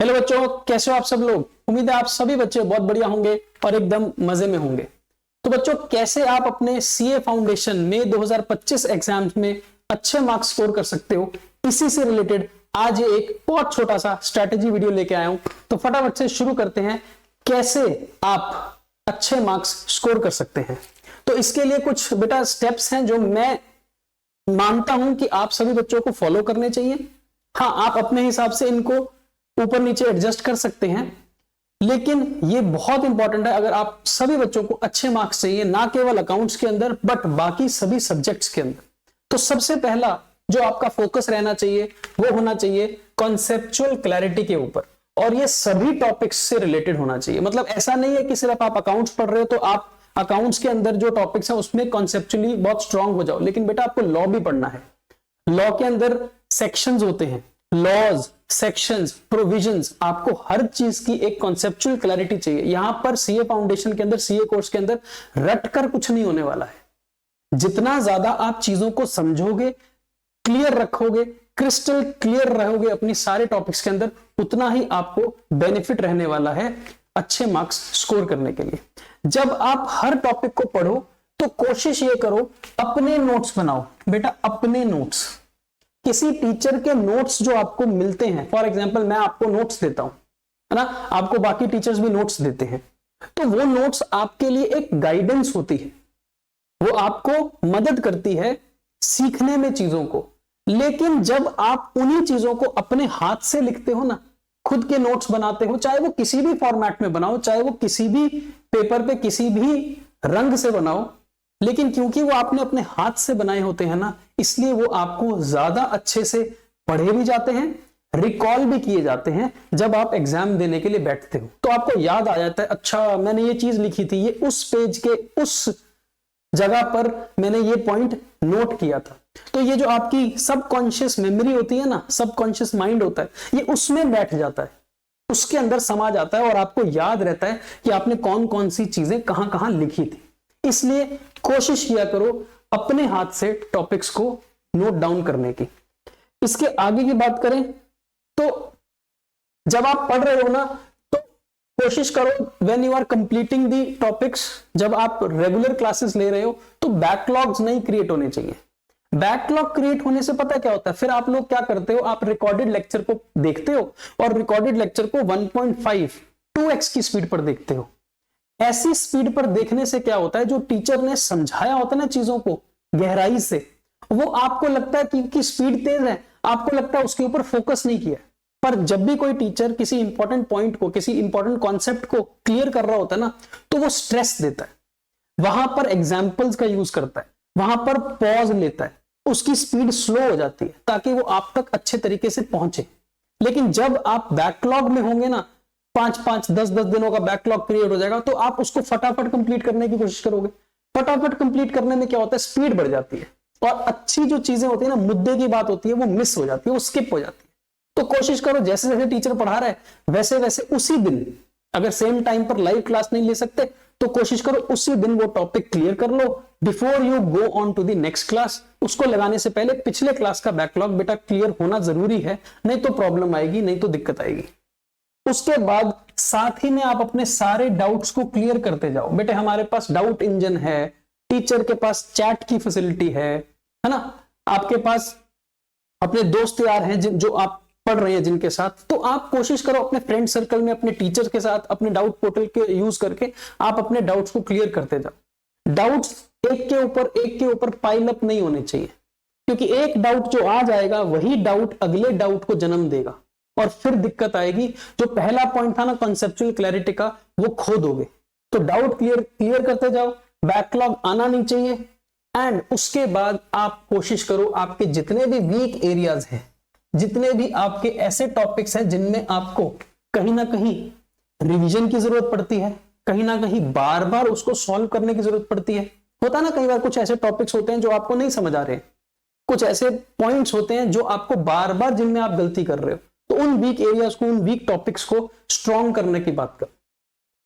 Hello बच्चों, कैसे हो आप सब लोग। उम्मीद है आप सभी बच्चे बहुत बढ़िया होंगे और एकदम मजे में होंगे। तो बच्चों, कैसे आप अपने सीए फाउंडेशन में 2025 एग्जाम्स में अच्छे मार्क्स स्कोर कर सकते हो, इसी से रिलेटेड आज एक बहुत छोटा सा स्ट्रैटेजी वीडियो लेके आया हूं। तो फटाफट से शुरू करते हैं, कैसे आप अच्छे मार्क्स स्कोर कर सकते हैं। तो इसके लिए कुछ बेटा स्टेप्स हैं जो मैं मानता हूं कि आप सभी बच्चों को फॉलो करने चाहिए। हाँ, आप अपने हिसाब से इनको ऊपर नीचे एडजस्ट कर सकते हैं, लेकिन ये बहुत इंपॉर्टेंट है अगर आप सभी बच्चों को अच्छे मार्क्स चाहिए, ना केवल अकाउंट्स के अंदर बट बाकी सभी सब्जेक्ट्स के अंदर। तो सबसे पहला जो आपका फोकस रहना चाहिए वो होना चाहिए कॉन्सेप्चुअल क्लैरिटी के ऊपर, और ये सभी टॉपिक्स से रिलेटेड होना चाहिए। मतलब ऐसा नहीं है कि सिर्फ आप अकाउंट्स पढ़ रहे हो तो आप अकाउंट्स के अंदर जो टॉपिक्स है उसमें कॉन्सेप्चुअली बहुत स्ट्रांग हो जाओ, लेकिन बेटा आपको लॉ भी पढ़ना है। लॉ के अंदर सेक्शंस होते हैं, लॉज, सेक्शंस, प्रोविजंस, आपको हर चीज की एक कॉन्सेप्चुअल क्लैरिटी चाहिए। यहां पर सीए फाउंडेशन के अंदर, सीए कोर्स के अंदर रटकर कुछ नहीं होने वाला है। जितना ज्यादा आप चीजों को समझोगे, क्लियर रखोगे, क्रिस्टल क्लियर रहोगे अपनी सारे टॉपिक्स के अंदर, उतना ही आपको बेनिफिट रहने वाला है अच्छे मार्क्स स्कोर करने के लिए। जब आप हर टॉपिक को पढ़ो तो कोशिश ये करो अपने नोट्स बनाओ। बेटा अपने नोट्स, किसी टीचर के नोट्स जो आपको मिलते हैं, फॉर एग्जांपल मैं आपको नोट्स देता हूं, है ना, आपको बाकी टीचर्स भी नोट्स देते हैं, तो वो नोट्स आपके लिए एक गाइडेंस होती है, वो आपको मदद करती है सीखने में चीजों को। लेकिन जब आप उन्हीं चीजों को अपने हाथ से लिखते हो ना, खुद के नोट्स बनाते हो, चाहे वो किसी भी फॉर्मेट में बनाओ, चाहे वो किसी भी पेपर पे किसी भी रंग से बनाओ, लेकिन क्योंकि वो आपने अपने हाथ से बनाए होते हैं ना, इसलिए वो आपको ज्यादा अच्छे से पढ़े भी जाते हैं, रिकॉल भी किए जाते हैं। जब आप एग्जाम देने के लिए बैठते हो तो आपको याद आ जाता है, अच्छा मैंने ये चीज लिखी थी, ये उस पेज के उस जगह पर मैंने ये पॉइंट नोट किया था। तो ये जो आपकी सबकॉन्शियस मेमोरी होती है ना, सबकॉन्शियस माइंड होता है, ये उसमें बैठ जाता है, उसके अंदर समा जाता है और आपको याद रहता है कि आपने कौन कौन सी चीजें कहां कहां लिखी थी। इसलिए कोशिश किया करो अपने हाथ से टॉपिक्स को नोट डाउन करने की। इसके आगे की बात करें तो जब आप पढ़ रहे हो ना, तो कोशिश करो when you are completing the topics, जब आप रेगुलर क्लासेस ले रहे हो तो बैकलॉग्स नहीं क्रिएट होने चाहिए। बैकलॉग क्रिएट होने से पता क्या होता है, फिर आप लोग क्या करते हो, आप रिकॉर्डेड लेक्चर को देखते हो और रिकॉर्डेड लेक्चर को 1.5 2x की स्पीड पर देखते हो। ऐसी स्पीड पर देखने से क्या होता है, जो टीचर ने समझाया होता है ना चीजों को गहराई से, वो आपको लगता है कि स्पीड तेज है, आपको लगता है उसके ऊपर फोकस नहीं किया। पर जब भी कोई टीचर किसी इंपॉर्टेंट पॉइंट को, किसी इंपॉर्टेंट कॉन्सेप्ट को क्लियर कर रहा होता है ना, तो वो स्ट्रेस देता है, वहां पर एग्जाम्पल्स का यूज करता है, वहां पर पॉज लेता है, उसकी स्पीड स्लो हो जाती है ताकि वो आप तक अच्छे तरीके से पहुंचे। लेकिन जब आप बैकलॉग में होंगे ना, 5-5 10-10 दिनों का बैकलॉग क्रिएट हो जाएगा, तो आप उसको फटाफट कंप्लीट करने की कोशिश करोगे। फटाफट कंप्लीट करने में क्या होता है, स्पीड बढ़ जाती है और अच्छी जो चीजें होती है ना, मुद्दे की बात होती है, वो मिस हो जाती है, वो स्किप हो जाती है। तो कोशिश करो जैसे जैसे टीचर पढ़ा रहा है वैसे वैसे उसी दिन, अगर सेम टाइम पर लाइव क्लास नहीं ले सकते तो कोशिश करो उसी दिन वो टॉपिक क्लियर कर लो before you go on to the next class. उसको लगाने से पहले पिछले क्लास का बैकलॉग बेटा क्लियर होना जरूरी है, नहीं तो प्रॉब्लम आएगी, नहीं तो दिक्कत आएगी। उसके बाद साथ ही में आप अपने सारे डाउट्स को क्लियर करते जाओ। बेटे हमारे पास डाउट इंजन है, टीचर के पास चैट की फैसिलिटी है ना, आपके पास अपने दोस्त यार हैं जो आप पढ़ रहे हैं जिनके साथ, तो आप कोशिश करो अपने फ्रेंड सर्कल में, अपने टीचर के साथ, अपने डाउट पोर्टल के यूज करके आप अपने डाउट्स को क्लियर करते जाओ। डाउट्स एक के ऊपर पाइल अप नहीं होने चाहिए, क्योंकि एक डाउट जो आ जाएगा वही डाउट अगले डाउट को जन्म देगा और फिर दिक्कत आएगी। जो पहला पॉइंट था ना कॉन्सेप्चुअल क्लैरिटी का, वो खो दोगे। तो डाउट क्लियर करते जाओ, बैकलॉग आना नहीं चाहिए। एंड उसके बाद आप कोशिश करो आपके जितने भी वीक एरियाज हैं, जितने भी आपके ऐसे टॉपिक्स हैं जिनमें आपको कहीं ना कहीं रिवीजन की जरूरत पड़ती है, कहीं ना कहीं बार बार उसको सॉल्व करने की जरूरत पड़ती है। होता ना, कई बार कुछ ऐसे टॉपिक्स होते हैं जो आपको नहीं समझ आ रहे, कुछ ऐसे पॉइंट्स होते हैं जो आपको बार बार जिनमें आप गलती कर रहे हो, तो उन वीक एरियाज को, उन वीक टॉपिक्स को स्ट्रॉन्ग करने की बात कर,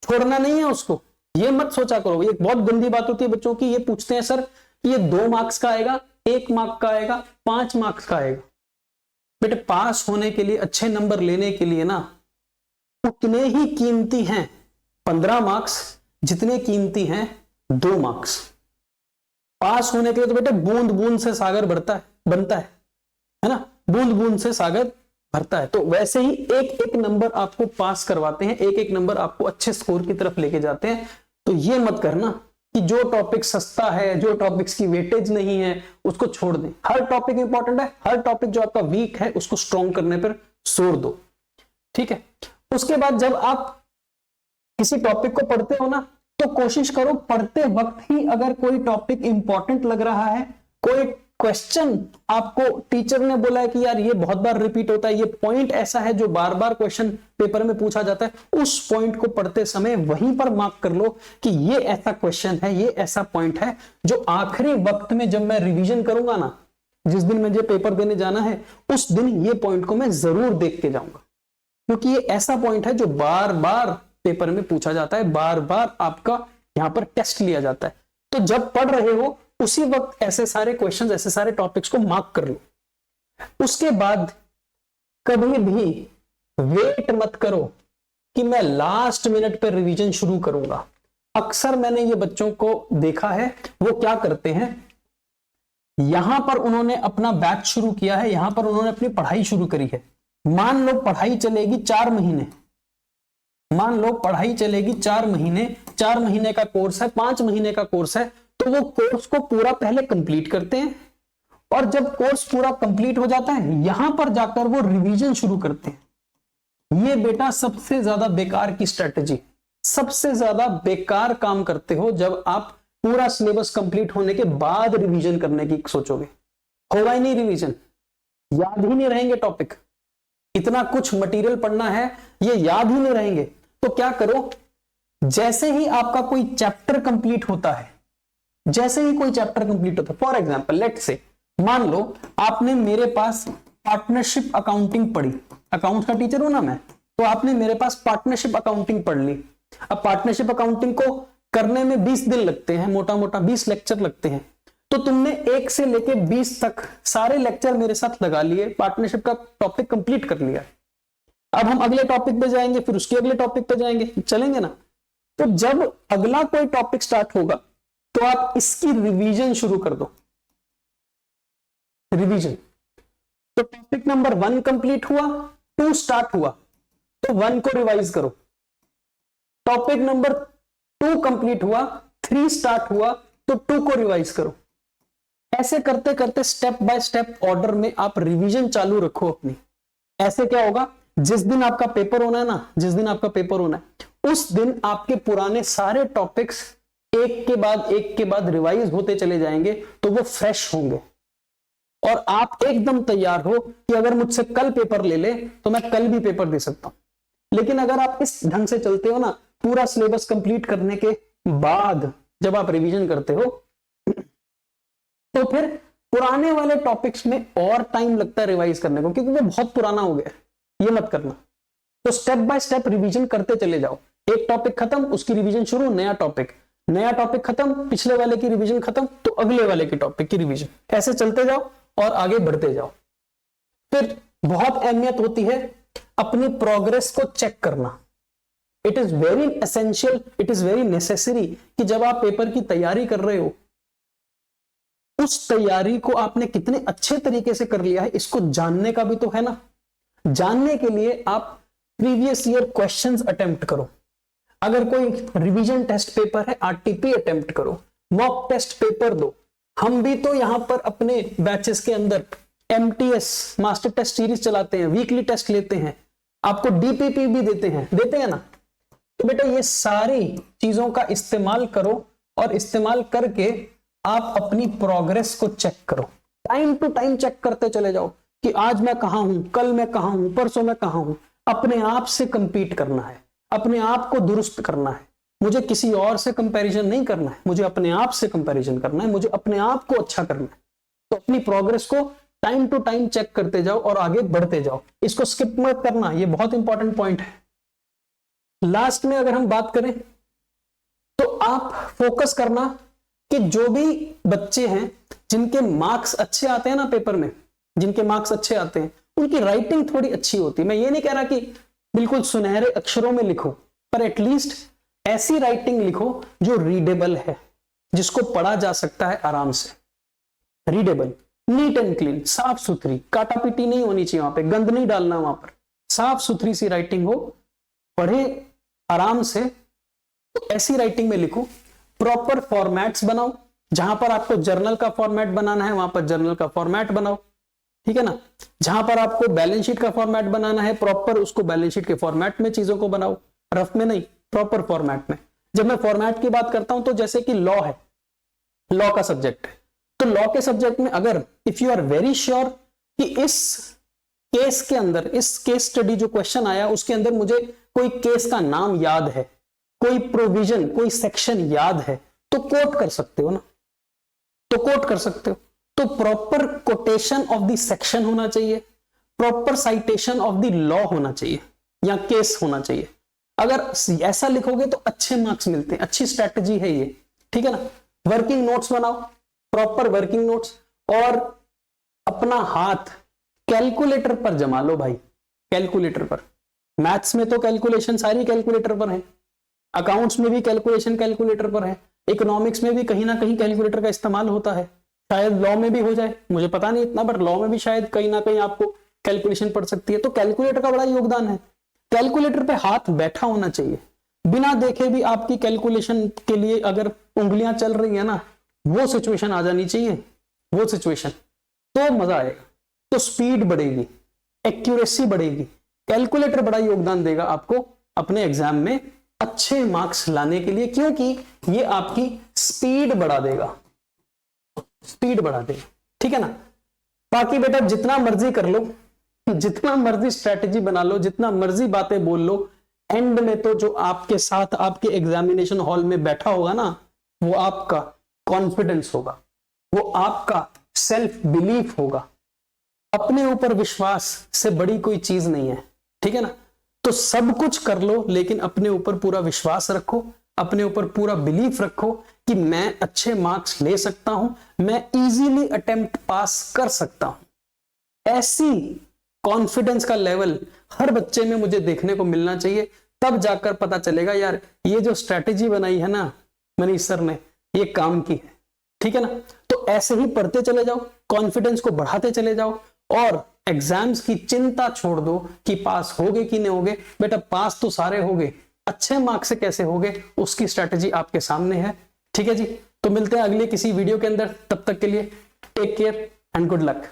छोड़ना नहीं है उसको। ये मत सोचा करो, ये बहुत गंदी बात होती है बच्चों की। ये पूछते हैं सर ये 2 मार्क्स का आएगा, 1 मार्क का आएगा, 5 मार्क्स का आएगा। बेटे पास होने के लिए, अच्छे नंबर लेने के लिए ना, उतने ही कीमती हैं 15 मार्क्स जितने कीमती हैं 2 मार्क्स। पास होने के लिए तो बेटा बूंद बूंद से सागर बनता है ना, बूंद बूंद से सागर भरता है। तो वैसे ही एक एक नंबर आपको पास करवाते हैं, एक एक नंबर आपको अच्छे स्कोर की तरफ लेके जाते हैं। तो ये मत करना कि जो टॉपिक सस्ता है, जो टॉपिक्स की वेटेज नहीं है उसको छोड़ दें। हर टॉपिक इंपॉर्टेंट है, हर टॉपिक जो आपका वीक है उसको स्ट्रॉन्ग करने पर जोर दो, ठीक है। उसके बाद जब आप किसी टॉपिक को पढ़ते हो ना, तो कोशिश करो पढ़ते वक्त ही अगर कोई टॉपिक इंपॉर्टेंट लग रहा है, कोई क्वेश्चन आपको टीचर ने बोला है कि यार ये बहुत बार रिपीट होता है, ये पॉइंट ऐसा है जो बार बार क्वेश्चन पेपर में पूछा जाता है, उस पॉइंट को पढ़ते समय वहीं पर मार्क कर लो कि ये ऐसा क्वेश्चन है, ये ऐसा पॉइंट है जो आखिरी वक्त में जब मैं रिवीजन करूंगा ना, जिस दिन मुझे पेपर देने जाना है उस दिन ये पॉइंट को मैं जरूर देख के जाऊंगा, क्योंकि ये ऐसा पॉइंट है जो बार बार पेपर में पूछा जाता है, बार बार आपका यहां पर टेस्ट लिया जाता है। तो जब पढ़ रहे हो उसी वक्त ऐसे सारे क्वेश्चंस, ऐसे सारे टॉपिक्स को मार्क कर लो। उसके बाद कभी भी वेट मत करो कि मैं लास्ट मिनट पर रिवीजन शुरू करूंगा। अक्सर मैंने ये बच्चों को देखा है, वो क्या करते हैं, यहां पर उन्होंने अपना बैच शुरू किया है, यहां पर उन्होंने अपनी पढ़ाई शुरू करी है। मान लो पढ़ाई चलेगी 4 महीने, मान लो पढ़ाई चलेगी 4 महीने, 4 महीने का कोर्स है, 5 महीने का कोर्स है, तो वो कोर्स को पूरा पहले कंप्लीट करते हैं और जब कोर्स पूरा कंप्लीट हो जाता है यहां पर जाकर वो रिवीजन शुरू करते हैं। ये बेटा सबसे ज्यादा बेकार की स्ट्रेटेजी, सबसे ज्यादा बेकार काम करते हो जब आप पूरा सिलेबस कंप्लीट होने के बाद रिवीजन करने की सोचोगे। होगा ही नहीं रिवीजन, याद ही नहीं रहेंगे टॉपिक, इतना कुछ मटेरियल पढ़ना है ये याद ही नहीं रहेंगे। तो क्या करो, जैसे ही आपका कोई चैप्टर कंप्लीट होता है, जैसे ही कोई चैप्टर कंप्लीट होता है, फॉर एग्जांपल लेट से मान लो आपने मेरे पास पार्टनरशिप अकाउंटिंग पढ़ी, अकाउंट्स का टीचर हूं ना मैं, तो आपने मेरे पास पार्टनरशिप अकाउंटिंग पढ़ ली। अब पार्टनरशिप अकाउंटिंग को करने में 20 दिन लगते हैं, मोटा मोटा 20 लेक्चर लगते हैं, तो तुमने 1 से लेके 20 तक सारे लेक्चर मेरे साथ लगा लिए, पार्टनरशिप का टॉपिक कंप्लीट कर लिया। अब हम अगले टॉपिक पे जाएंगे, फिर उसके अगले टॉपिक पे जाएंगे, चलेंगे ना। तो जब अगला कोई टॉपिक स्टार्ट होगा तो आप इसकी रिवीजन शुरू कर दो, रिवीजन। तो टॉपिक नंबर 1 कंप्लीट हुआ, 2 स्टार्ट हुआ तो 1 को रिवाइज करो। टॉपिक नंबर 2 कंप्लीट हुआ, 3 स्टार्ट हुआ तो 2 को रिवाइज करो। ऐसे करते करते स्टेप बाय स्टेप ऑर्डर में आप रिवीजन चालू रखो अपनी। ऐसे क्या होगा, जिस दिन आपका पेपर होना है ना, जिस दिन आपका पेपर होना है उस दिन आपके पुराने सारे टॉपिक्स एक के बाद रिवाइज होते चले जाएंगे, तो वो फ्रेश होंगे और आप एकदम तैयार हो कि अगर मुझसे कल पेपर ले ले तो मैं कल भी पेपर दे सकता हूं। लेकिन अगर आप इस ढंग से चलते हो ना, पूरा सिलेबस कंप्लीट करने के बाद जब आप रिवीजन करते हो तो फिर पुराने वाले टॉपिक्स में और टाइम लगता है रिवाइज करने को, क्योंकि वो बहुत पुराना हो गया। ये मत करना। तो स्टेप बाय स्टेप रिवीजन करते चले जाओ, एक टॉपिक खत्म उसकी रिवीजन शुरू, नया टॉपिक खत्म, पिछले वाले की रिवीजन खत्म तो अगले वाले की टॉपिक की रिवीजन, ऐसे चलते जाओ और आगे बढ़ते जाओ। फिर बहुत अहमियत होती है अपनी प्रोग्रेस को चेक करना। It is very essential, it is very necessary कि जब आप पेपर की तैयारी कर रहे हो, उस तैयारी को आपने कितने अच्छे तरीके से कर लिया है इसको जानने का भी तो है ना। जानने के लिए आप प्रीवियस ईयर क्वेश्चंस अटेम्प्ट करो, अगर कोई रिवीजन टेस्ट पेपर है आरटीपी अटेम्प्ट करो, मॉक टेस्ट पेपर दो। हम भी तो यहां पर अपने बैचेस के अंदर एमटीएस मास्टर टेस्ट सीरीज चलाते हैं, वीकली टेस्ट लेते हैं, आपको डीपीपी भी देते हैं ना। तो बेटा ये सारी चीजों का इस्तेमाल करो और इस्तेमाल करके आप अपनी प्रोग्रेस को चेक करो, टाइम टू टाइम चेक करते चले जाओ कि आज मैं कहां हूं, कल मैं कहां हूं, परसों मैं कहां हूं। अपने आप से कंपीट करना है, अपने आप को दुरुस्त करना है। मुझे किसी और से कंपैरिजन नहीं करना है, मुझे अपने आप से कंपैरिजन करना है, मुझे अपने आप को अच्छा करना है। तो अपनी प्रोग्रेस को टाइम टू टाइम चेक करते जाओ और आगे बढ़ते जाओ, इसको स्किप मत करना, ये बहुत इंपॉर्टेंट पॉइंट है। लास्ट में अगर हम बात करें तो आप फोकस करना कि जो भी बच्चे हैं जिनके मार्क्स अच्छे आते हैं ना पेपर में, जिनके मार्क्स अच्छे आते हैं उनकी राइटिंग थोड़ी अच्छी होती है। मैं ये नहीं कह रहा कि बिल्कुल सुनहरे अक्षरों में लिखो, पर एटलीस्ट ऐसी राइटिंग लिखो जो रीडेबल है, जिसको पढ़ा जा सकता है आराम से। रीडेबल, नीट एंड क्लीन, साफ सुथरी, काटा पीटी नहीं होनी चाहिए, वहां पे गंद नहीं डालना, वहां पर साफ सुथरी सी राइटिंग हो, पढ़े आराम से। तो ऐसी राइटिंग में लिखो। प्रॉपर फॉर्मेट्स बनाओ, जहां पर आपको जर्नल का फॉर्मेट बनाना है वहां पर जर्नल का फॉर्मेट बनाओ, ठीक है ना। जहां पर आपको बैलेंस शीट का फॉर्मेट बनाना है प्रॉपर उसको बैलेंस शीट के फॉर्मेट में चीजों को बनाओ, रफ में नहीं, प्रॉपर फॉर्मेट में। जब मैं फॉर्मेट की बात करता हूं तो जैसे कि लॉ है, लॉ का सब्जेक्ट है, तो लॉ के सब्जेक्ट में अगर if you are very sure कि इस केस के अंदर, इस केस स्टडी जो क्वेश्चन आया उसके अंदर मुझे कोई केस का नाम याद है, कोई प्रोविजन, कोई सेक्शन याद है, तो कोट कर सकते हो ना, तो कोट कर सकते हो। तो proper quotation of the section होना चाहिए, proper citation of the law होना चाहिए या केस होना चाहिए। अगर ऐसा लिखोगे तो अच्छे मार्क्स मिलते हैं, अच्छी स्ट्रैटेजी है ये, ठीक है ना। वर्किंग नोट्स बनाओ, प्रॉपर वर्किंग नोट्स, और अपना हाथ कैलकुलेटर पर जमा लो भाई, कैलकुलेटर पर। मैथ्स में तो कैलकुलेशन सारी कैलकुलेटर पर है, अकाउंट्स में भी कैलकुलेशन कैलकुलेटर पर है, इकोनॉमिक्स में भी कहीं ना कहीं कैलकुलेटर का इस्तेमाल होता है, शायद लॉ में भी हो जाए, मुझे पता नहीं इतना, बट लॉ में भी शायद कहीं ना कहीं आपको कैलकुलेशन पड़ सकती है। तो कैलकुलेटर का बड़ा योगदान है। कैलकुलेटर पे हाथ बैठा होना चाहिए, बिना देखे भी आपकी कैलकुलेशन के लिए अगर उंगलियां चल रही है ना, वो सिचुएशन आ जानी चाहिए, वो सिचुएशन, तो मजा आएगा, तो स्पीड बढ़ेगी, एक्यूरेसी बढ़ेगी। कैलकुलेटर बड़ा योगदान देगा आपको अपने एग्जाम में अच्छे मार्क्स लाने के लिए, क्योंकि ये आपकी स्पीड बढ़ा देगा, स्पीड बढ़ा देगा, ठीक है ना। बाकी बेटा जितना मर्जी कर लो, जितना मर्जी स्ट्रेटेजी बना लो, जितना मर्जी बातें बोल लो, एंड में तो जो आपके साथ आपके एग्जामिनेशन हॉल में बैठा होगा ना, वो आपका कॉन्फिडेंस होगा, वो आपका सेल्फ बिलीफ होगा। अपने ऊपर विश्वास से बड़ी कोई चीज नहीं है, ठीक है ना। तो सब कुछ कर लो लेकिन अपने ऊपर पूरा विश्वास रखो, अपने ऊपर पूरा बिलीफ रखो कि मैं अच्छे मार्क्स ले सकता हूं, मैं इजीली अटेम्प्ट पास कर सकता हूं। ऐसी कॉन्फिडेंस का लेवल हर बच्चे में मुझे देखने को मिलना चाहिए, तब जाकर पता चलेगा यार ये जो स्ट्रैटेजी बनाई है ना मनीष सर ने, ये काम की है, ठीक है ना। तो ऐसे ही पढ़ते चले जाओ, कॉन्फिडेंस को बढ़ाते चले जाओ, और एग्जाम्स की चिंता छोड़ दो कि पास होगे कि नहीं होगे। बेटा पास तो सारे होगे, अच्छे मार्क्स से कैसे होगे उसकी स्ट्रैटेजी आपके सामने है, ठीक है जी। तो मिलते हैं अगले किसी वीडियो के अंदर, तब तक के लिए take care and good luck.